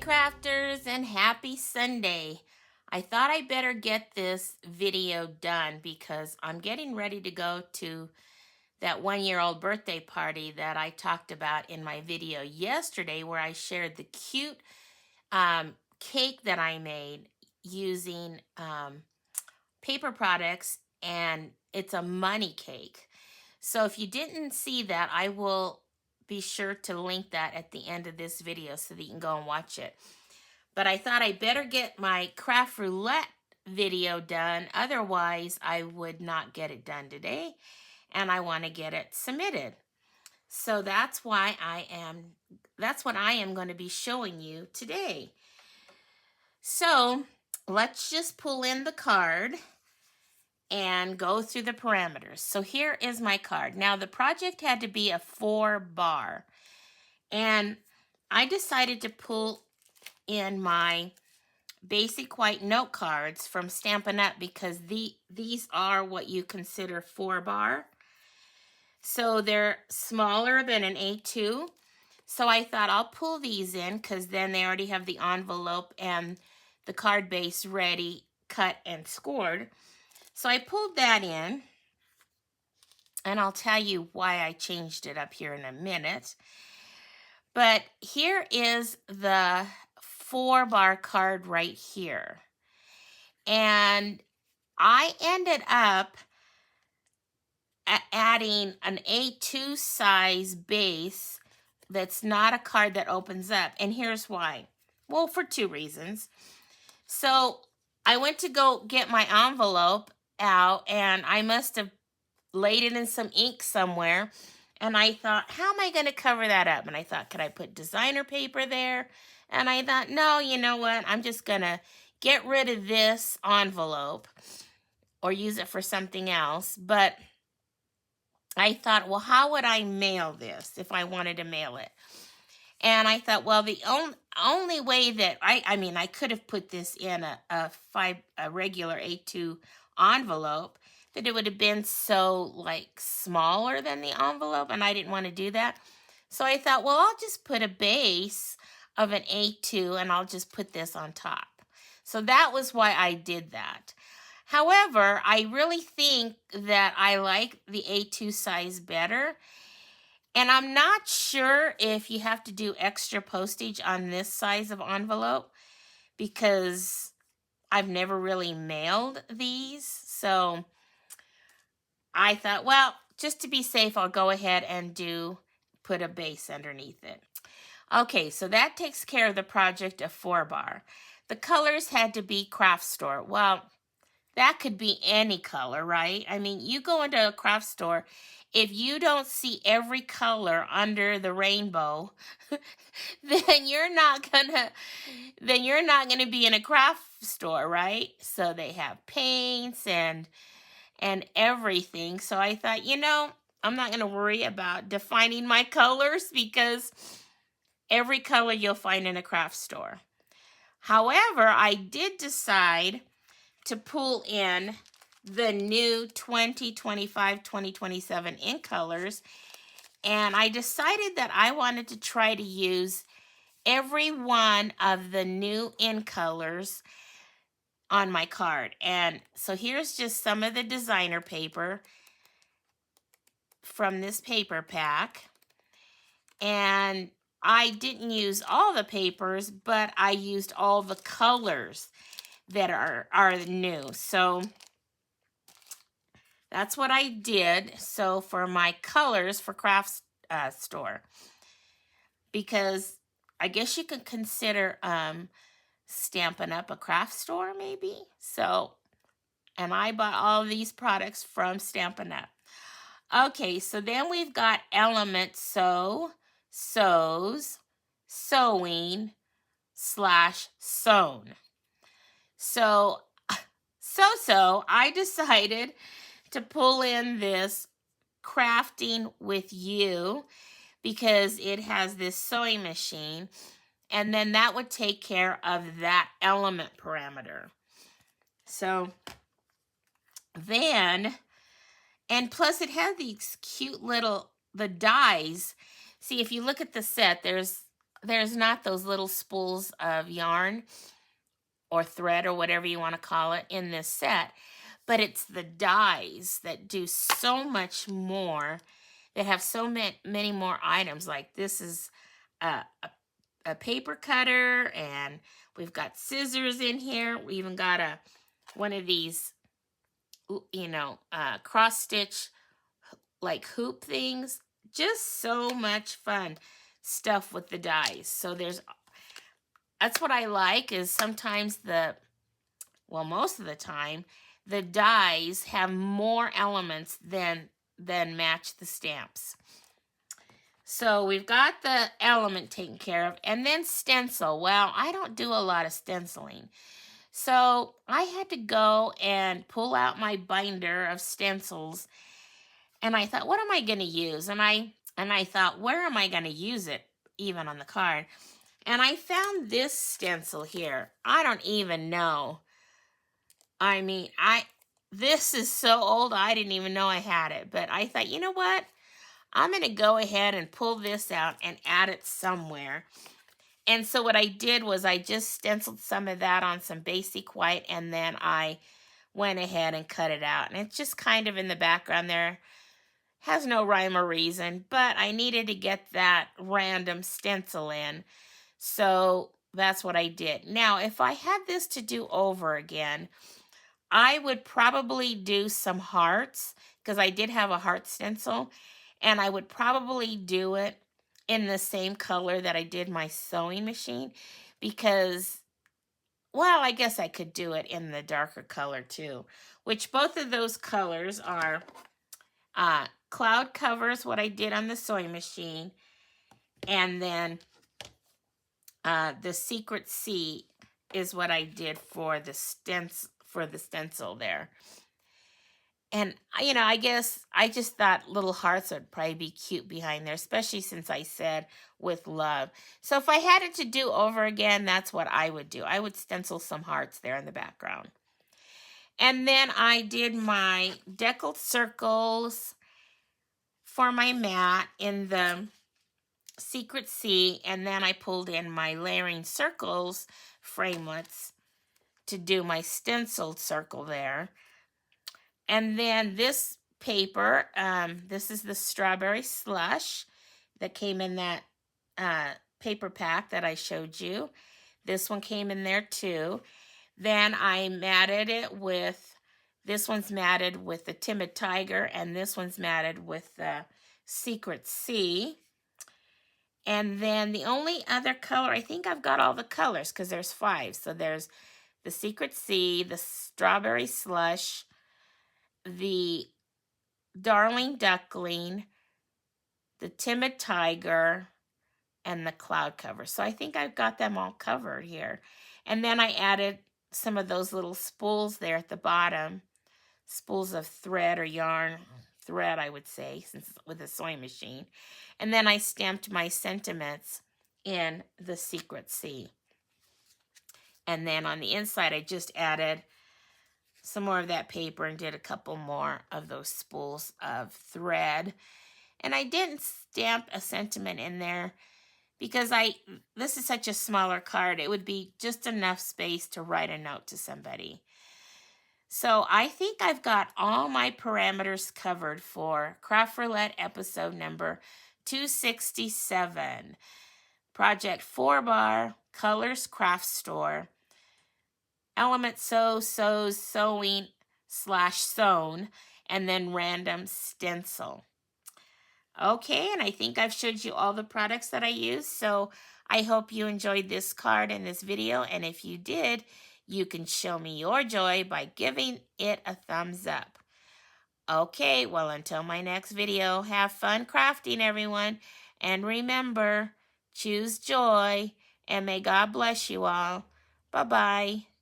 crafters, and happy Sunday. I thought I better get this video done because I'm getting ready to go to that 1-year-old birthday party that I talked about in my video yesterday, where I shared the cute cake that I made using paper products, and it's a money cake. So if you didn't see that, I will be sure to link that at the end of this video so that you can go and watch it. But I thought I better get my Craft Roulette video done. Otherwise, I would not get it done today. And I want to get it submitted. So that's what I am going to be showing you today. So let's just pull in the card and go through the parameters. So here is my card. Now the project had to be a 4-bar. And I decided to pull in my basic white note cards from Stampin' Up! Because these are what you consider 4-bar. So they're smaller than an A2. So I thought I'll pull these in because then they already have the envelope and the card base ready, cut and scored. So I pulled that in, and I'll tell you why I changed it up here in a minute. But here is the 4-bar card right here. And I ended up adding an A2 size base that's not a card that opens up. And here's why. Well, for 2 reasons. So I went to go get my envelope out, and I must have laid it in some ink somewhere. And I thought, how am I going to cover that up? And I thought, could I put designer paper there? And I thought, no, you know what? I'm just going to get rid of this envelope or use it for something else. But I thought, well, how would I mail this if I wanted to mail it? And I thought, well, the only way that I could have put this in a regular A2 envelope, that it would have been so like smaller than the envelope, and I didn't want to do that. So I thought, well, I'll just put a base of an A2 and I'll just put this on top. So that was why I did that. However, I really think that I like the A2 size better. And I'm not sure if you have to do extra postage on this size of envelope because I've never really mailed these. So I thought, well, just to be safe, I'll go ahead and put a base underneath it. Okay, so that takes care of the project of 4-bar. The colors had to be craft store. Well, that could be any color, right? I mean, you go into a craft store, if you don't see every color under the rainbow, then you're not gonna be in a craft store, right? So they have paints and everything. So I thought, I'm not gonna worry about defining my colors because every color you'll find in a craft store. However, I did decide to pull in the new 2025-2027 ink colors, and I decided that I wanted to try to use every one of the new ink colors on my card. And so here's just some of the designer paper from this paper pack, and I didn't use all the papers, but I used all the colors that are new. So that's what I did. So for my colors for craft store, because I guess you could consider Stampin' Up! A craft store maybe. So, and I bought all of these products from Stampin' Up! Okay, so then we've got Element Sew, Sews, Sewing, /sewn. So I decided to pull in this Crafting with You because it has this sewing machine, and then that would take care of that element parameter. So then, and plus it has these cute little, the dies. See, if you look at the set, there's there's not those little spools of yarn or thread or whatever you want to call it in this set, but it's the dies that do so much more, that have so many more items. Like this is a paper cutter, and we've got scissors in here. We even got one of these, cross stitch like hoop things. Just so much fun stuff with the dies. So that's what I like, is sometimes most of the time, the dies have more elements than match the stamps. So we've got the element taken care of, and then stencil. Well, I don't do a lot of stenciling. So I had to go and pull out my binder of stencils, and I thought, what am I going to use? And I thought, where am I going to use it, even on the card? And I found this stencil here. I don't even know. I mean, this is so old, I didn't even know I had it. But I thought, you know what? I'm going to go ahead and pull this out and add it somewhere. And so what I did was I just stenciled some of that on some basic white, and then I went ahead and cut it out. And it's just kind of in the background there. Has no rhyme or reason, but I needed to get that random stencil in. So that's what I did. Now, if I had this to do over again, I would probably do some hearts, because I did have a heart stencil, and I would probably do it in the same color that I did my sewing machine, because, well, I guess I could do it in the darker color too, which both of those colors are Cloud Covers, what I did on the sewing machine, and then the Secret Sea is what I did for the stencil there. And, I guess I just thought little hearts would probably be cute behind there, especially since I said with love. So if I had it to do over again, that's what I would do. I would stencil some hearts there in the background. And then I did my deckled circles for my mat in the Secret Sea, and then I pulled in my layering circles framelits to do my stenciled circle there. And then this paper, this is the strawberry slush that came in that paper pack that I showed you. This one came in there too. Then I matted it with, this one's matted with the Timid Tiger, and this one's matted with the Secret Sea. And then the only other color, I think I've got all the colors because there's 5. So there's the Secret Sea, the strawberry slush, the Darling Duckling, the Timid Tiger, and the Cloud Cover. So I think I've got them all covered here. And then I added some of those little spools there at the bottom, spools of thread or yarn, thread I would say, since with a sewing machine. And then I stamped my sentiments in the Secret Sea. And then on the inside I just added some more of that paper and did a couple more of those spools of thread. And I didn't stamp a sentiment in there because this is such a smaller card. It would be just enough space to write a note to somebody. So I think I've got all my parameters covered for Craft Roulette episode number 267. Project 4-bar, Colors Craft Store, Element Sewing / sewn, and then random stencil. Okay, and I think I've showed you all the products that I use, so I hope you enjoyed this card and this video, and if you did, you can show me your joy by giving it a thumbs up. Okay, well, until my next video, have fun crafting, everyone, and remember, choose joy, and may God bless you all. Bye-bye.